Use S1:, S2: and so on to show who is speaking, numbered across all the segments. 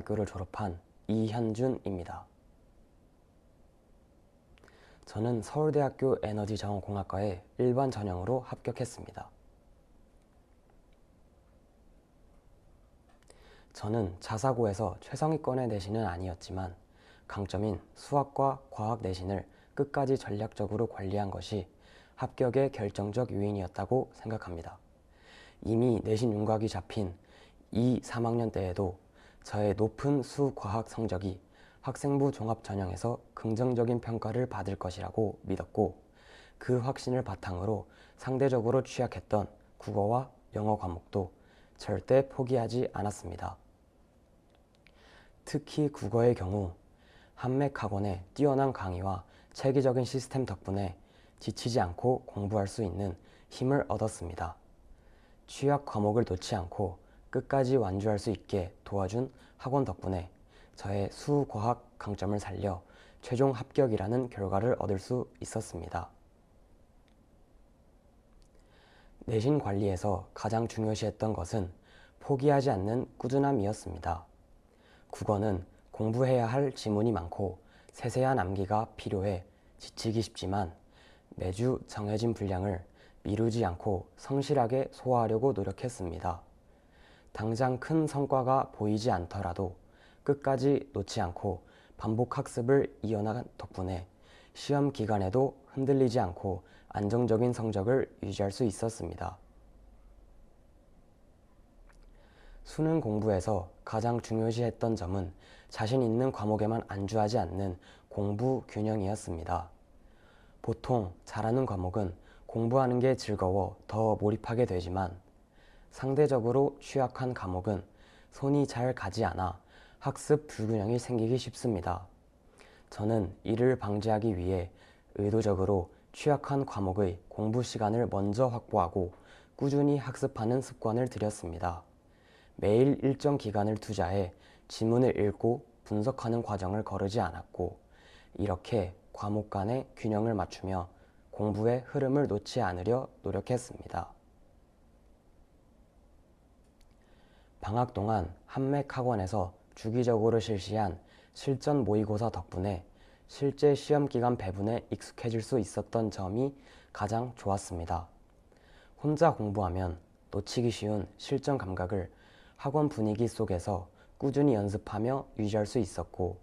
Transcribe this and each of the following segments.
S1: 고등학교를 졸업한 이현준입니다. 저는 서울대학교 에너지자원공학과에 일반 전형으로 합격했습니다. 저는 자사고에서 최상위권의 내신은 아니었지만 강점인 수학과 과학 내신을 끝까지 전략적으로 관리한 것이 합격의 결정적 요인이었다고 생각합니다. 이미 내신 윤곽이 잡힌 2, 3학년 때에도 저의 높은 수과학 성적이 학생부 종합전형에서 긍정적인 평가를 받을 것이라고 믿었고, 그 확신을 바탕으로 상대적으로 취약했던 국어와 영어 과목도 절대 포기하지 않았습니다. 특히 국어의 경우 한맥학원의 뛰어난 강의와 체계적인 시스템 덕분에 지치지 않고 공부할 수 있는 힘을 얻었습니다. 취약 과목을 놓지 않고 끝까지 완주할 수 있게 도와준 학원 덕분에 저의 수과학 강점을 살려 최종 합격이라는 결과를 얻을 수 있었습니다. 내신 관리에서 가장 중요시했던 것은 포기하지 않는 꾸준함이었습니다. 국어는 공부해야 할 지문이 많고 세세한 암기가 필요해 지치기 쉽지만 매주 정해진 분량을 미루지 않고 성실하게 소화하려고 노력했습니다. 당장 큰 성과가 보이지 않더라도 끝까지 놓지 않고 반복 학습을 이어나간 덕분에 시험 기간에도 흔들리지 않고 안정적인 성적을 유지할 수 있었습니다. 수능 공부에서 가장 중요시했던 점은 자신 있는 과목에만 안주하지 않는 공부 균형이었습니다. 보통 잘하는 과목은 공부하는 게 즐거워 더 몰입하게 되지만 상대적으로 취약한 과목은 손이 잘 가지 않아 학습 불균형이 생기기 쉽습니다. 저는 이를 방지하기 위해 의도적으로 취약한 과목의 공부 시간을 먼저 확보하고 꾸준히 학습하는 습관을 들였습니다. 매일 일정 기간을 투자해 지문을 읽고 분석하는 과정을 거르지 않았고, 이렇게 과목 간의 균형을 맞추며 공부의 흐름을 놓지 않으려 노력했습니다. 방학 동안 한맥학원에서 주기적으로 실시한 실전 모의고사 덕분에 실제 시험 기간 배분에 익숙해질 수 있었던 점이 가장 좋았습니다. 혼자 공부하면 놓치기 쉬운 실전 감각을 학원 분위기 속에서 꾸준히 연습하며 유지할 수 있었고,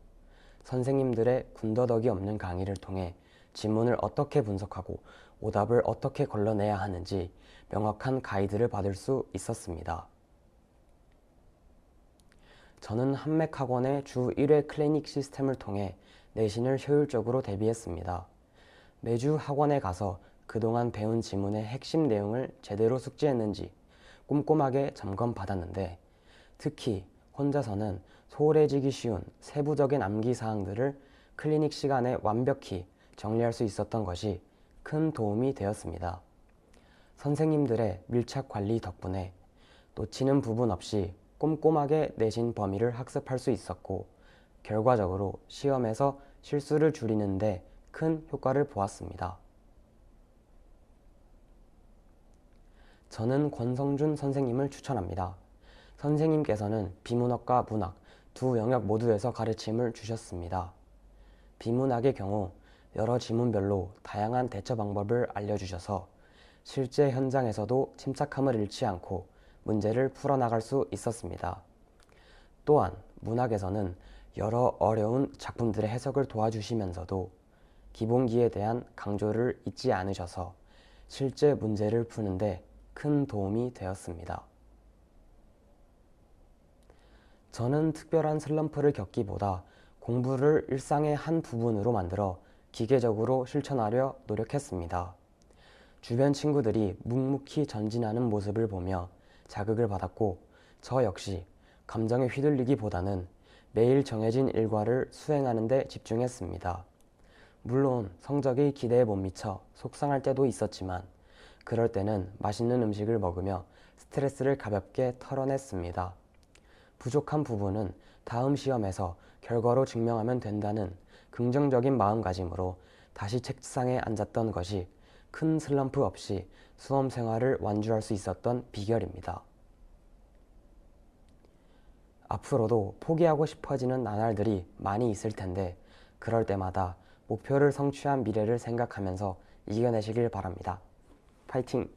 S1: 선생님들의 군더더기 없는 강의를 통해 지문을 어떻게 분석하고 오답을 어떻게 걸러내야 하는지 명확한 가이드를 받을 수 있었습니다. 저는 한맥학원의 주 1회 클리닉 시스템을 통해 내신을 효율적으로 대비했습니다. 매주 학원에 가서 그동안 배운 지문의 핵심 내용을 제대로 숙지했는지 꼼꼼하게 점검받았는데, 특히 혼자서는 소홀해지기 쉬운 세부적인 암기 사항들을 클리닉 시간에 완벽히 정리할 수 있었던 것이 큰 도움이 되었습니다. 선생님들의 밀착 관리 덕분에 놓치는 부분 없이 꼼꼼하게 내신 범위를 학습할 수 있었고, 결과적으로 시험에서 실수를 줄이는 데 큰 효과를 보았습니다. 저는 권성준 선생님을 추천합니다. 선생님께서는 비문학과 문학 두 영역 모두에서 가르침을 주셨습니다. 비문학의 경우 여러 지문별로 다양한 대처 방법을 알려주셔서 실제 현장에서도 침착함을 잃지 않고 문제를 풀어나갈 수 있었습니다. 또한 문학에서는 여러 어려운 작품들의 해석을 도와주시면서도 기본기에 대한 강조를 잊지 않으셔서 실제 문제를 푸는데 큰 도움이 되었습니다. 저는 특별한 슬럼프를 겪기보다 공부를 일상의 한 부분으로 만들어 기계적으로 실천하려 노력했습니다. 주변 친구들이 묵묵히 전진하는 모습을 보며 자극을 받았고, 저 역시 감정에 휘둘리기보다는 매일 정해진 일과를 수행하는 데 집중했습니다. 물론 성적이 기대에 못 미쳐 속상할 때도 있었지만, 그럴 때는 맛있는 음식을 먹으며 스트레스를 가볍게 털어냈습니다. 부족한 부분은 다음 시험에서 결과로 증명하면 된다는 긍정적인 마음가짐으로 다시 책상에 앉았던 것이 큰 슬럼프 없이 수험 생활을 완주할 수 있었던 비결입니다. 앞으로도 포기하고 싶어지는 나날들이 많이 있을 텐데 그럴 때마다 목표를 성취한 미래를 생각하면서 이겨내시길 바랍니다. 파이팅!